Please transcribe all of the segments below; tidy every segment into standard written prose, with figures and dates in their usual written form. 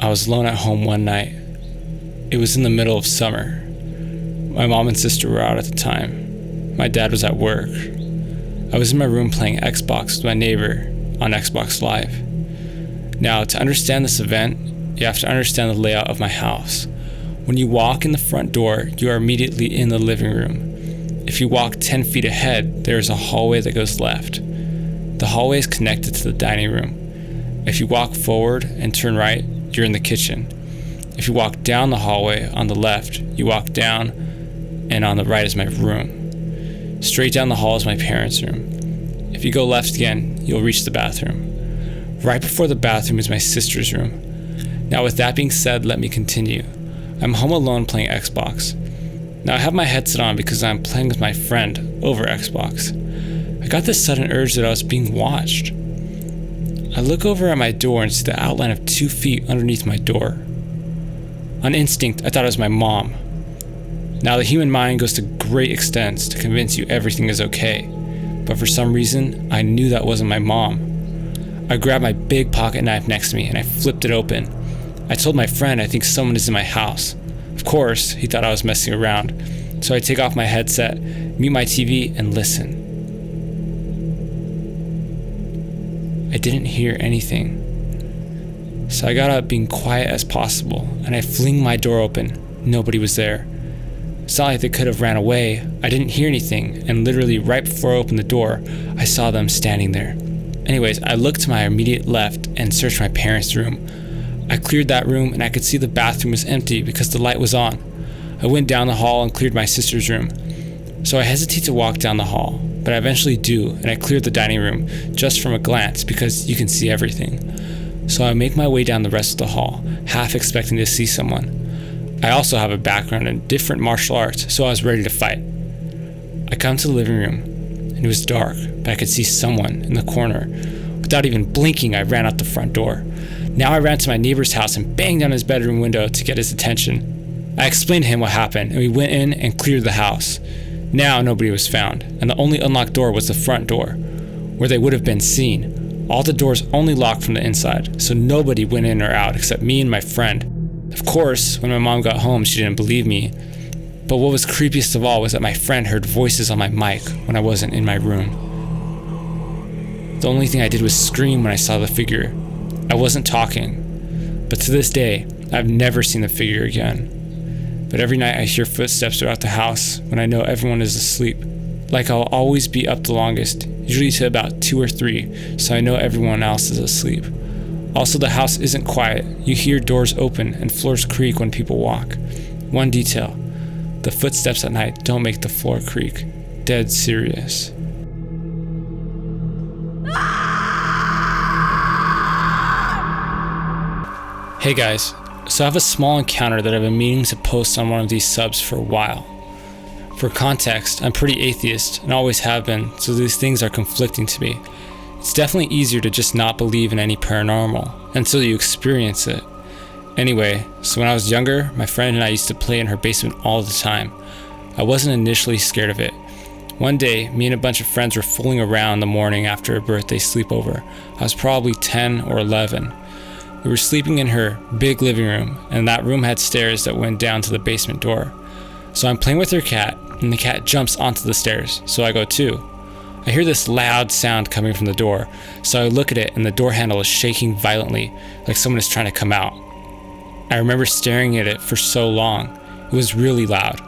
I was alone at home one night. It was in the middle of summer. My mom and sister were out at the time. My dad was at work. I was in my room playing Xbox with my neighbor on Xbox Live. Now, to understand this event, you have to understand the layout of my house. When you walk in the front door, you are immediately in the living room. If you walk 10 feet ahead, there is a hallway that goes left. The hallway is connected to the dining room. If you walk forward and turn right, you're in the kitchen. If you walk down the hallway on the left, you walk down, and on the right is my room. Straight down the hall is my parents' room. If you go left again, you'll reach the bathroom. Right before the bathroom is my sister's room. Now with that being said, let me continue. I'm home alone playing Xbox. Now I have my headset on because I'm playing with my friend over Xbox. I got this sudden urge that I was being watched. I look over at my door and see the outline of 2 feet underneath my door. On instinct, I thought it was my mom. Now the human mind goes to great extents to convince you everything is okay, but for some reason, I knew that wasn't my mom. I grabbed my big pocket knife next to me and I flipped it open. I told my friend I think someone is in my house. Of course, he thought I was messing around, so I take off my headset, mute my TV, and listen. I didn't hear anything. So I got up being quiet as possible, and I fling my door open. Nobody was there. It's not like they could have ran away. I didn't hear anything, and literally right before I opened the door, I saw them standing there. Anyways, I looked to my immediate left and searched my parents' room. I cleared that room, and I could see the bathroom was empty because the light was on. I went down the hall and cleared my sister's room. So I hesitate to walk down the hall, but I eventually do, and I cleared the dining room just from a glance because you can see everything. So I make my way down the rest of the hall, half expecting to see someone. I also have a background in different martial arts, so I was ready to fight. I come to the living room, and it was dark, but I could see someone in the corner. Without even blinking, I ran out the front door. Now I ran to my neighbor's house and banged on his bedroom window to get his attention. I explained to him what happened, and we went in and cleared the house. Now nobody was found, and the only unlocked door was the front door, where they would have been seen. All the doors only locked from the inside, so nobody went in or out except me and my friend. Of course, when my mom got home, she didn't believe me. But what was creepiest of all was that my friend heard voices on my mic when I wasn't in my room. The only thing I did was scream when I saw the figure. I wasn't talking, but to this day, I've never seen the figure again. But every night I hear footsteps throughout the house when I know everyone is asleep. Like I'll always be up the longest, usually to about 2 or 3, so I know everyone else is asleep. Also, the house isn't quiet. You hear doors open and floors creak when people walk. One detail, the footsteps at night don't make the floor creak. Dead serious. Hey guys, so I have a small encounter that I've been meaning to post on one of these subs for a while. For context, I'm pretty atheist and always have been, so these things are conflicting to me. It's definitely easier to just not believe in any paranormal until you experience it. Anyway, so when I was younger, my friend and I used to play in her basement all the time. I wasn't initially scared of it. One day, me and a bunch of friends were fooling around the morning after a birthday sleepover. I was probably 10 or 11. We were sleeping in her big living room, and that room had stairs that went down to the basement door. So I'm playing with her cat, and the cat jumps onto the stairs, so I go too. I hear this loud sound coming from the door, so I look at it and the door handle is shaking violently, like someone is trying to come out. I remember staring at it for so long. It was really loud.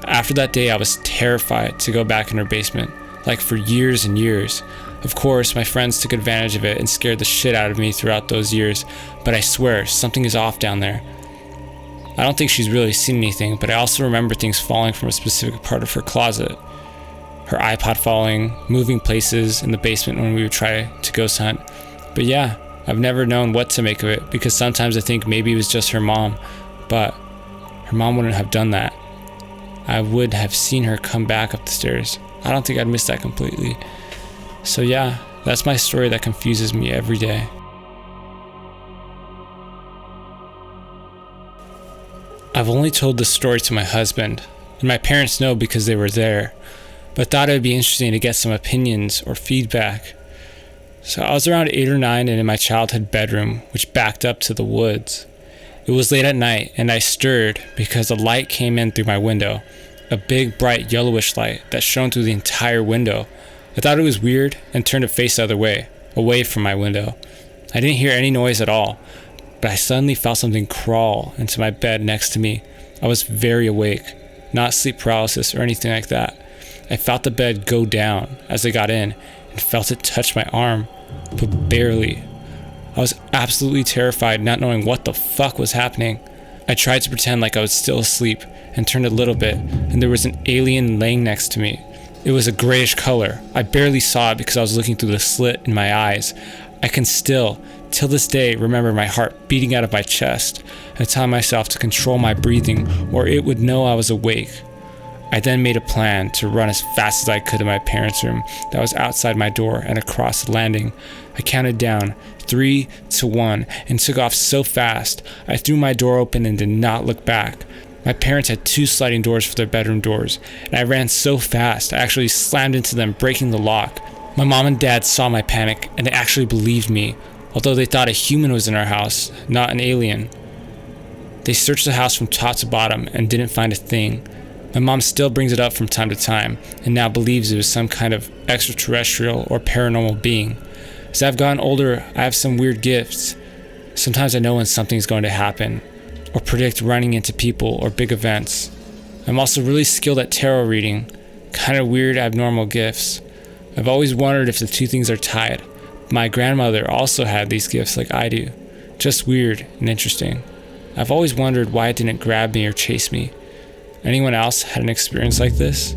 After that day, I was terrified to go back in her basement, like for years and years. Of course, my friends took advantage of it and scared the shit out of me throughout those years, but I swear, something is off down there. I don't think she's really seen anything, but I also remember things falling from a specific part of her closet. Her iPod falling, moving places in the basement when we would try to ghost hunt. But yeah, I've never known what to make of it, because sometimes I think maybe it was just her mom, but her mom wouldn't have done that. I would have seen her come back up the stairs. I don't think I'd miss that completely. So yeah, that's my story that confuses me every day. I've only told this story to my husband, and my parents know because they were there, but thought it would be interesting to get some opinions or feedback. So I was around 8 or 9 and in my childhood bedroom, which backed up to the woods. It was late at night, and I stirred because a light came in through my window. A big, bright, yellowish light that shone through the entire window. I thought it was weird and turned to face the other way, away from my window. I didn't hear any noise at all, but I suddenly felt something crawl into my bed next to me. I was very awake, not sleep paralysis or anything like that. I felt the bed go down as I got in and felt it touch my arm, but barely. I was absolutely terrified, not knowing what the fuck was happening. I tried to pretend like I was still asleep and turned a little bit, and there was an alien laying next to me. It was a grayish color. I barely saw it because I was looking through the slit in my eyes. I can still, till this day, remember my heart beating out of my chest and telling myself to control my breathing or it would know I was awake. I then made a plan to run as fast as I could to my parents' room that was outside my door and across the landing. I counted down 3 to 1 and took off so fast I threw my door open and did not look back. My parents had 2 sliding doors for their bedroom doors, and I ran so fast I actually slammed into them, breaking the lock. My mom and dad saw my panic and they actually believed me, although they thought a human was in our house, not an alien. They searched the house from top to bottom and didn't find a thing. My mom still brings it up from time to time and now believes it was some kind of extraterrestrial or paranormal being. As I've gotten older, I have some weird gifts. Sometimes I know when something's going to happen or predict running into people or big events. I'm also really skilled at tarot reading, kind of weird abnormal gifts. I've always wondered if the two things are tied. My grandmother also had these gifts like I do. Just weird and interesting. I've always wondered why it didn't grab me or chase me. Anyone else had an experience like this?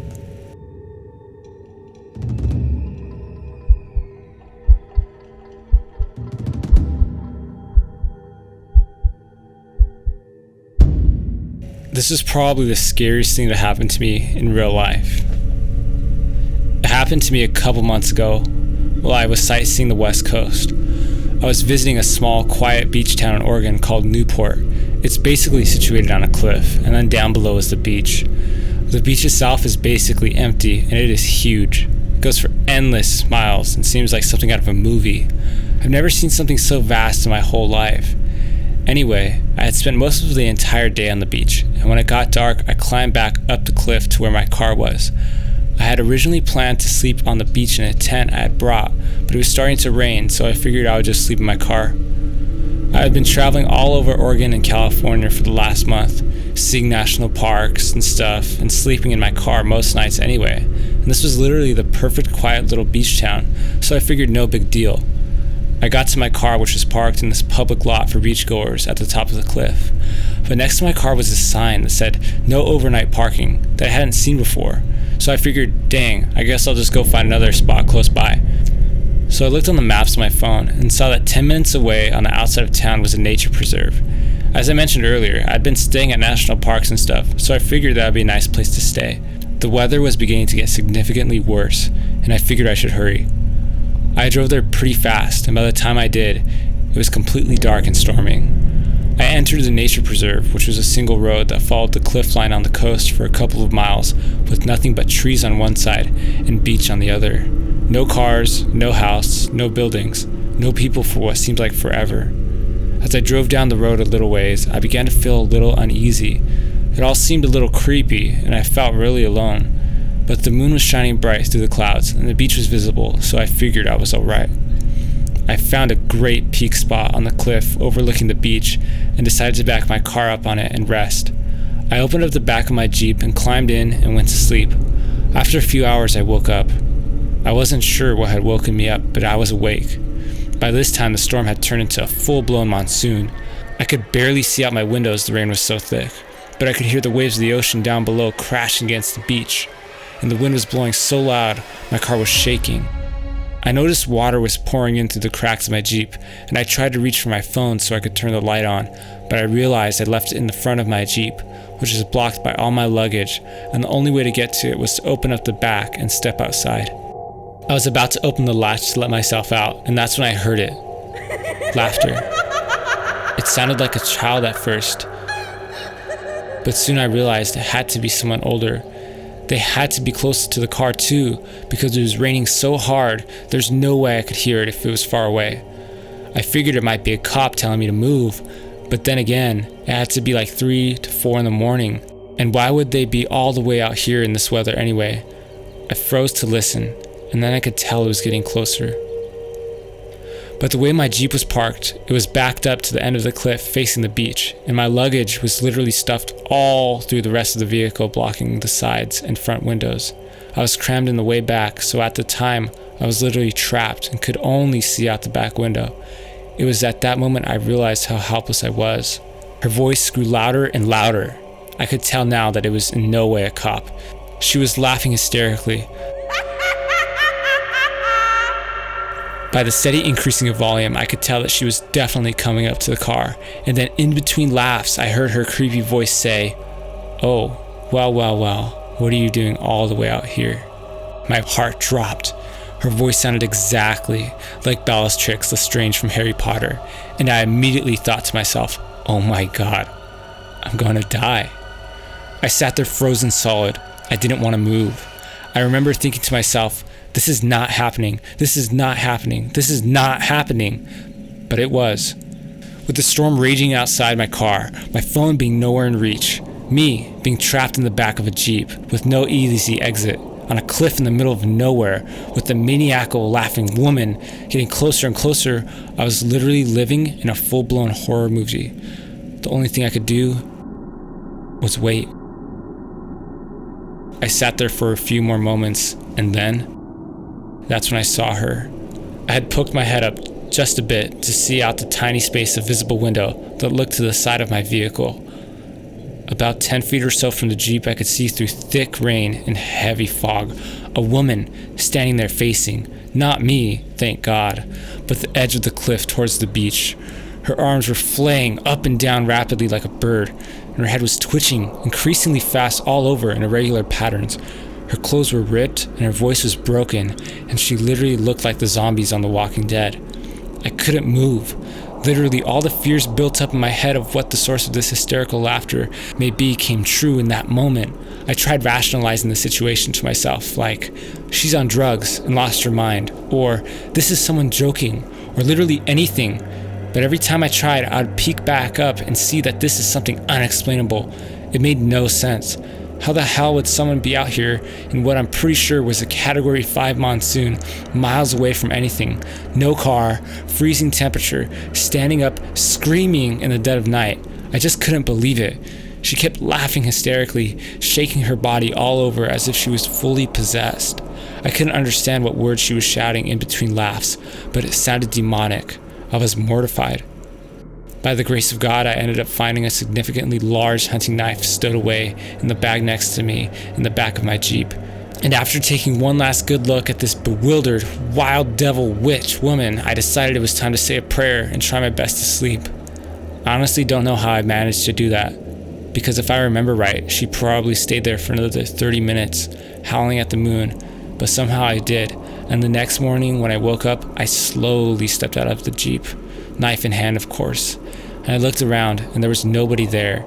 This is probably the scariest thing that happened to me in real life. It happened to me a couple months ago while I was sightseeing the West Coast. I was visiting a small, quiet beach town in Oregon called Newport. It's basically situated on a cliff, and then down below is the beach. The beach itself is basically empty, and it is huge. It goes for endless miles and seems like something out of a movie. I've never seen something so vast in my whole life. Anyway, I had spent most of the entire day on the beach, and when it got dark, I climbed back up the cliff to where my car was. I had originally planned to sleep on the beach in a tent I had brought, but it was starting to rain, so I figured I would just sleep in my car. I had been traveling all over Oregon and California for the last month, seeing national parks and stuff, and sleeping in my car most nights anyway. And this was literally the perfect quiet little beach town, so I figured no big deal. I got to my car, which was parked in this public lot for beachgoers at the top of the cliff. But next to my car was a sign that said no overnight parking that I hadn't seen before. So I figured, dang, I guess I'll just go find another spot close by. So I looked on the maps on my phone and saw that 10 minutes away on the outside of town was a nature preserve. As I mentioned earlier, I'd been staying at national parks and stuff, so I figured that would be a nice place to stay. The weather was beginning to get significantly worse, and I figured I should hurry. I drove there pretty fast, and by the time I did, it was completely dark and storming. I entered the nature preserve, which was a single road that followed the cliff line on the coast for a couple of miles, with nothing but trees on one side and beach on the other. No cars, no house, no buildings, no people for what seemed like forever. As I drove down the road a little ways, I began to feel a little uneasy. It all seemed a little creepy, and I felt really alone. But the moon was shining bright through the clouds, and the beach was visible, so I figured I was alright. I found a great peak spot on the cliff overlooking the beach and decided to back my car up on it and rest. I opened up the back of my Jeep and climbed in and went to sleep. After a few hours, I woke up. I wasn't sure what had woken me up, but I was awake. By this time, the storm had turned into a full-blown monsoon. I could barely see out my windows, the rain was so thick, but I could hear the waves of the ocean down below crashing against the beach, and the wind was blowing so loud, my car was shaking. I noticed water was pouring in through the cracks of my Jeep, and I tried to reach for my phone so I could turn the light on, but I realized I left it in the front of my Jeep, which is blocked by all my luggage, and the only way to get to it was to open up the back and step outside. I was about to open the latch to let myself out, and that's when I heard it. Laughter. It sounded like a child at first, but soon I realized it had to be someone older. They had to be close to the car too, because it was raining so hard, there's no way I could hear it if it was far away. I figured it might be a cop telling me to move, But then again, it had to be like 3 to 4 in the morning. And why would they be all the way out here in this weather anyway? I froze to listen, and then I could tell it was getting closer. But the way my Jeep was parked, it was backed up to the end of the cliff facing the beach, and my luggage was literally stuffed all through the rest of the vehicle, blocking the sides and front windows. I was crammed in the way back, so at the time, I was literally trapped and could only see out the back window. It was at that moment I realized how helpless I was. Her voice grew louder and louder. I could tell now that it was in no way a cop. She was laughing hysterically. By the steady increasing of volume, I could tell that she was definitely coming up to the car. And then in between laughs, I heard her creepy voice say, "Oh, well, what are you doing all the way out here?" My heart dropped. Her voice sounded exactly like Bellatrix Lestrange from Harry Potter, and I immediately thought to myself, oh my god, I'm gonna die. I sat there frozen solid. I didn't want to move. I remember thinking to myself, this is not happening, this is not happening, this is not happening. But it was. With the storm raging outside my car, my phone being nowhere in reach, me being trapped in the back of a Jeep with no easy exit, on a cliff in the middle of nowhere, with the maniacal laughing woman getting closer and closer, I was literally living in a full-blown horror movie. The only thing I could do was wait. I sat there for a few more moments, and then, that's when I saw her. I had poked my head up just a bit to see out the tiny space of visible window that looked to the side of my vehicle. About 10 feet or so from the Jeep, I could see through thick rain and heavy fog a woman standing there facing, not me, thank God, but the edge of the cliff towards the beach. Her arms were flaying up and down rapidly like a bird, and her head was twitching increasingly fast all over in irregular patterns. Her clothes were ripped and her voice was broken, and she literally looked like the zombies on The Walking Dead. I couldn't move. Literally, all the fears built up in my head of what the source of this hysterical laughter may be came true in that moment. I tried rationalizing the situation to myself, like, she's on drugs and lost her mind, or this is someone joking, or literally anything. But every time I tried, I'd peek back up and see that this is something unexplainable. It made no sense. How the hell would someone be out here in what I'm pretty sure was a Category 5 monsoon, miles away from anything, no car, freezing temperature, standing up, screaming in the dead of night? I just couldn't believe it. She kept laughing hysterically, shaking her body all over as if she was fully possessed. I couldn't understand what words she was shouting in between laughs, but it sounded demonic. I was mortified. By the grace of God, I ended up finding a significantly large hunting knife stowed away in the bag next to me in the back of my Jeep. And after taking one last good look at this bewildered, wild devil witch woman, I decided it was time to say a prayer and try my best to sleep. I honestly don't know how I managed to do that, because if I remember right, she probably stayed there for another 30 minutes, howling at the moon, but somehow I did. And the next morning when I woke up, I slowly stepped out of the Jeep, knife in hand of course. And I looked around, and there was nobody there.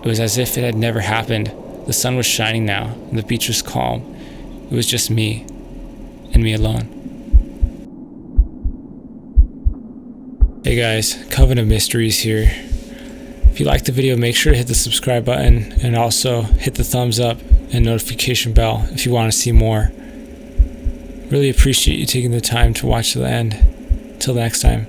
It was as if it had never happened. The sun was shining now, and the beach was calm. It was just me, and me alone. Hey guys, Coven of Mysteries here. If you liked the video, make sure to hit the subscribe button, and also hit the thumbs up and notification bell if you want to see more. Really appreciate you taking the time to watch to the end. Till next time.